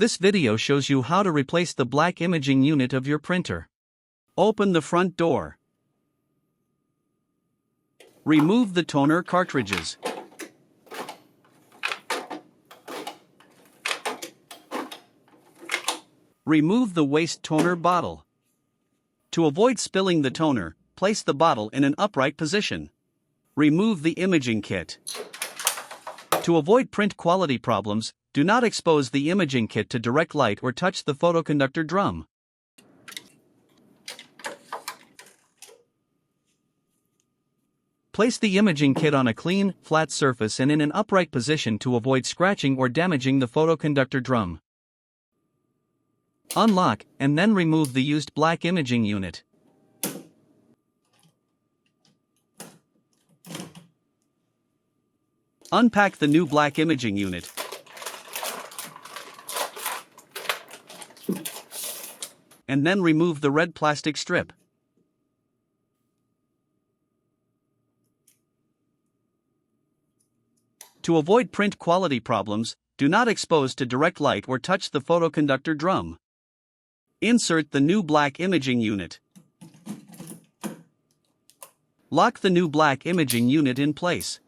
This video shows you how to replace the black imaging unit of your printer. Open the front door. Remove the toner cartridges. Remove the waste toner bottle. To avoid spilling the toner, place the bottle in an upright position. Remove the imaging kit. To avoid print quality problems, do not expose the imaging kit to direct light or touch the photoconductor drum. Place the imaging kit on a clean, flat surface and in an upright position to avoid scratching or damaging the photoconductor drum. Unlock, and then remove the used black imaging unit. Unpack the new black imaging unit. And then remove the red plastic strip. To avoid print quality problems, do not expose to direct light or touch the photoconductor drum. Insert the new black imaging unit. Lock the new black imaging unit in place.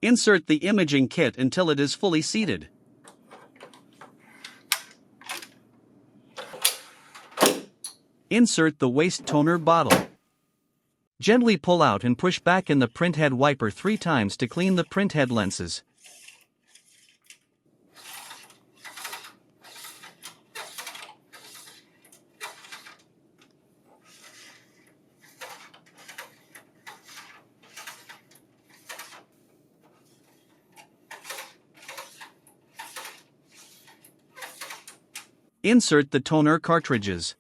Insert the imaging kit until it is fully seated. Insert the waste toner bottle. Gently pull out and push back in the printhead wiper 3 times to clean the printhead lenses. Insert the toner cartridges.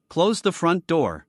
Close the front door.